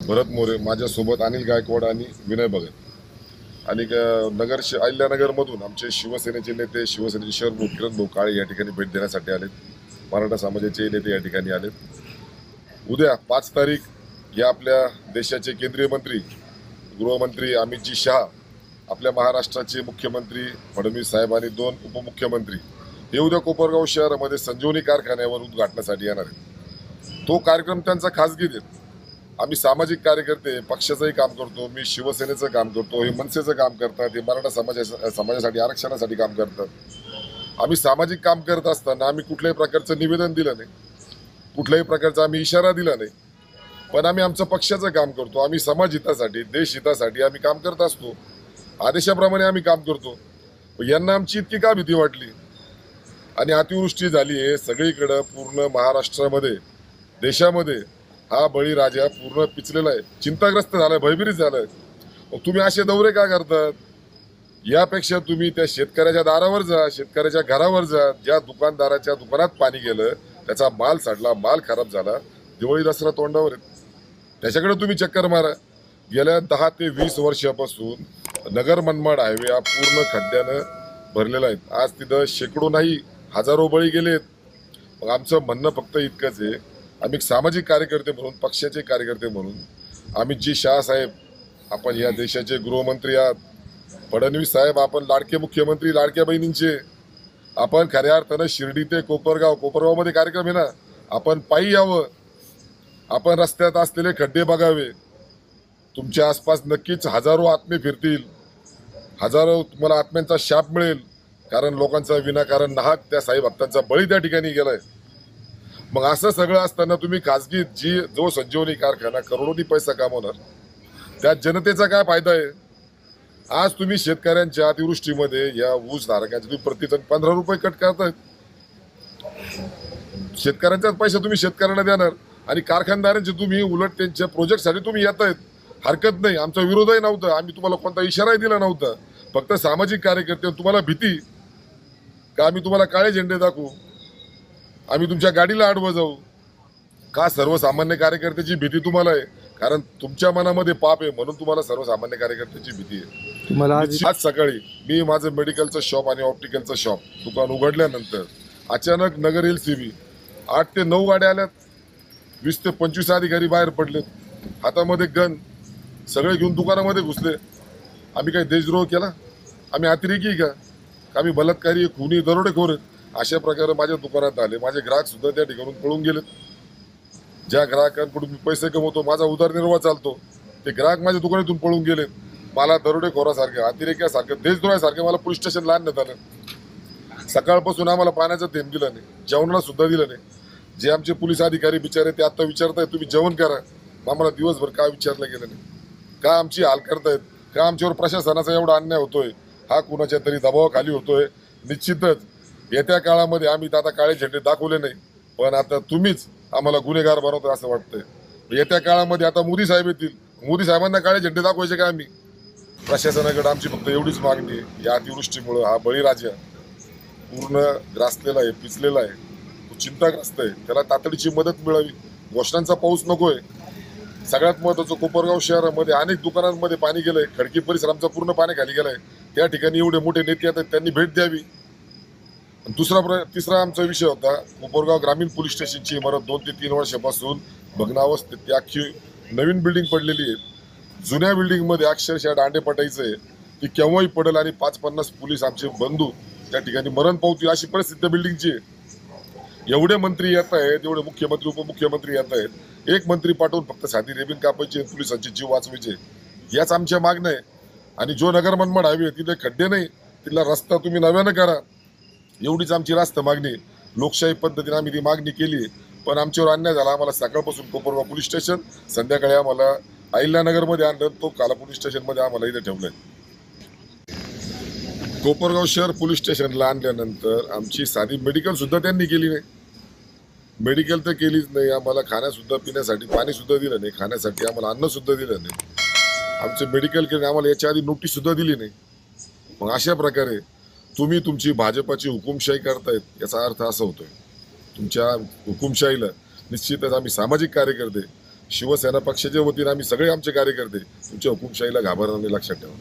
भरत मोरे, माझ्यासोबत अनिल गायकवाड आणि विनय भगत आणि अहिल्यानगरमधून आमचे शिवसेनेचे नेते, शिवसेनेचे शहर किरण भाऊ काळे या ठिकाणी भेट देण्यासाठी आलेत. मराठा समाजाचे नेते या ठिकाणी आलेत. उद्या 5 तारीख या आपल्या देशाचे केंद्रीय मंत्री, गृहमंत्री अमितजी शहा, आपल्या महाराष्ट्राचे मुख्यमंत्री फडणवीस साहेब आणि 2 उपमुख्यमंत्री हे उद्या कोपरगाव शहरामध्ये संजीवनी कारखान्यावर उद्घाटनासाठी येणार आहेत. तो कार्यक्रम त्यांचा खासगी देत. आम्ही सामाजिक कार्यकर्ते पक्षाचंही काम करतो, मी शिवसेनेचं काम करतो, हे मनसेचं काम करतात, हे मराठा समाजासाठी आरक्षणासाठी काम करतात. आम्ही सामाजिक काम करत असताना आम्ही कुठल्याही प्रकारचं निवेदन दिलं नाही, कुठल्याही प्रकारचा आम्ही इशारा दिला नाही, पण आम्ही आमचं पक्षाचं काम करतो. आम्ही समाज हितासाठी, देश हितासाठी आम्ही काम करत असतो. आदेशाप्रमाणे आम्ही काम करतो. यांना आमची इतकी का भीती वाटली? आणि अतिवृष्टी झाली आहे सगळीकडं, पूर्ण महाराष्ट्रामध्ये, देशामध्ये हा बळीराजा पूर्ण पिचलेला आहे, चिंताग्रस्त झालाय, भयभीत झालाय. मग तुम्ही असे दौरे का करतात? यापेक्षा तुम्ही त्या शेतकऱ्याच्या दारावर जा, शेतकऱ्याच्या घरावर जा. ज्या दुकानदाराच्या दुकानात पाणी गेलं, त्याचा माल सडला, माल खराब झाला, दिवाळी दसरा तोंडावर आहे, त्याच्याकडे तुम्ही चक्कर मारा. गेल्या 10 ते 20 वर्षापासून नगर मनमाड हायवे हा पूर्ण खड्ड्यानं भरलेला आहे. आज तिथं शेकडो नाही हजारो बळी गेलेत. मग आमचं म्हणणं फक्त इतकंच आहे, आम्ही सामाजिक कार्यकर्ते म्हणून, पक्षाचे कार्यकर्ते म्हणून, अमितजी शहा साहेब आपण या देशाचे गृहमंत्री आहात, फडणवीस साहेब आपण लाडके मुख्यमंत्री, लाडक्या बहिणींचे, आपण खऱ्या अर्थानं शिर्डी ते कोपरगावमध्ये कार्यक्रम आहे ना, आपण पायी यावं, आपण रस्त्यात असलेले खड्डे बघावे. तुमच्या आसपास नक्कीच हजारो आत्मे फिरतील, हजारो तुम्हाला आत्म्यांचा शाप मिळेल, कारण लोकांचा विनाकारण नाहक त्या साई भक्तांचा बळी त्या ठिकाणी गेलाय. मग असं सगळं असताना तुम्ही खासगी जो संजीवनी कारखाना करोडोनी पैसा कमवणार, त्या जनतेचा काय फायदा आहे? आज तुम्ही शेतकऱ्यांच्या अतिवृष्टीमध्ये या ऊस धारकांचे तुम्ही प्रतिटन 15 रुपये कट करतायत. शेतकऱ्यांचाच पैसा तुम्ही शेतकऱ्यांना देणार आणि कारखानदारांचे तुम्ही उलट त्यांच्या प्रोजेक्टसाठी तुम्ही येत आहेत. हरकत नाही, आमचा विरोधही नव्हता, आम्ही तुम्हाला कोणता इशाराही दिला नव्हता. फक्त सामाजिक कार्यकर्ते तुम्हाला भीती का आम्ही तुम्हाला काळे झेंडे दाखवू, आम्ही तुमच्या गाडीला आडवं जाऊ का? सर्वसामान्य कार्यकर्त्याची भीती तुम्हाला आहे, कारण तुमच्या मनामध्ये पाप आहे म्हणून तुम्हाला सर्वसामान्य कार्यकर्त्याची भीती आहे. आज सकाळी मी माझं मेडिकलचं शॉप आणि ऑप्टिकलचं शॉप दुकान उघडल्यानंतर अचानक नगर LCB 8 ते 9 गाड्या आल्यात, 20 ते 25 अधिकारी बाहेर पडलेत, हातामध्ये गन, सगळे घेऊन दुकानामध्ये घुसले. आम्ही काही देशद्रोह केला? आम्ही अतिरेकी का? आम्ही बलात्कारी, खुनी, दरोडेखोर आहेत? अशा प्रकारे माझ्या दुकानात आले. माझे ग्राहक सुद्धा त्या ठिकाणून पळून गेलेत. ज्या ग्राहकांकडून मी पैसे कमवतो, माझा उदरनिर्वाह चालतो, ते ग्राहक माझ्या दुकानातून पळून गेलेत. मला दरोडेखोरासारखं, अतिरेक्यासारखं, देशद्रोहासारखं मला पोलीस स्टेशनला आणण्यात आलं. सकाळपासून आम्हाला पाण्याचं थेंब दिलं नाही, जेवणाला सुद्धा दिलं नाही. जे आमचे पोलीस अधिकारी बिचारे ते आता विचारतायत तुम्ही जेवण करा, आम्हाला दिवसभर का विचारलं गेलं नाही? का आमची हाल करतायत? का आमच्यावर प्रशासनाचा एवढा अन्याय होतोय? हा कुणाच्या तरी दबावाखाली होतोय? निश्चितच येत्या काळामध्ये आम्ही आता काळे झेंडे दाखवले नाही, पण आता तुम्हीच आम्हाला गुन्हेगार बनवता असं वाटतंय. येत्या काळामध्ये आता मोदी साहेब येतील, मोदी साहेबांना काळे झेंडे दाखवायचे का आम्ही? प्रशासनाकडे आमची फक्त एवढीच मागणी आहे, या अतिवृष्टीमुळं हा बळीराजा पूर्ण ग्रासलेला आहे, पिचलेला आहे, तो चिंताग्रस्त आहे, त्याला तातडीची मदत मिळावी. घोषणांचा पाऊस नकोय. सगळ्यात महत्त्वाचं, कोपरगाव शहरामध्ये अनेक दुकानांमध्ये पाणी गेलंय, खडकी परिसर आमचा पूर्ण पाण्याखाली गेलाय. त्या ठिकाणी एवढे मोठे नेते आहेत, त्यांनी भेट द्यावी. तिसरा आमचा विषय होता, कोपरगाव ग्रामीण पोलीस स्टेशनची इमारत 2 ते 3 वर्षापासून भग्नावस्थेत, ती अख्खी नवीन बिल्डिंग पडलेली आहे. जुन्या बिल्डिंगमध्ये अक्षरशः दांडे पटायचं आहे, ती केव्हाही पडेल आणि 5-50 पोलीस आमचे बंधू त्या ठिकाणी मरण पावतील अशी परिस्थिती बिल्डिंगची आहे. एवढे मंत्री येत आहेत, एवढे मुख्यमंत्री, उपमुख्यमंत्री येत आहेत, एक मंत्री पाठवून फक्त साधी रेबिन कापायची, पोलिसांचे जीव वाचवायचे, याच आमच्या मागण्या आहे. आणि जो नगर मनमाड हायवे तिथे खड्डे नाही, तिथला रस्ता तुम्ही नव्यानं करा, एवढीच आमची रास्त मागणी. लोकशाही पद्धतीने आम्ही ती मागणी केली, पण आमच्यावर अन्याय झाला. आम्हाला सकाळपासून कोपरगाव पोलीस स्टेशन, संध्याकाळी आम्हाला अहिल्यानगरमध्ये आणलं, तो काला पोलीस स्टेशनमध्ये आम्हाला इथे ठेवलंय. कोपरगाव शहर पोलीस स्टेशनला आणल्यानंतर आमची साधी मेडिकल सुद्धा त्यांनी केली नाही. मेडिकल तर केलीच नाही, आम्हाला खाण्यासुद्धा, पिण्यासाठी पाणीसुद्धा दिलं नाही, खाण्यासाठी आम्हाला अन्नसुद्धा दिलं नाही. आमचे मेडिकल केले, आम्हाला याच्या आधी नोटीससुद्धा दिली नाही. मग अशा प्रकारे तुम्ही तुमची भाजपाची हुकुमशाही करतायत, याचा अर्थ असा होतोय तुमच्या हुकुमशाहीला निश्चितच आम्ही सामाजिक कार्यकर्ते शिवसेना पक्षाच्या वतीने आम्ही सगळे आमचे कार्यकर्ते तुमच्या हुकुमशाहीला घाबरणार नाही, लक्षात ठेवा.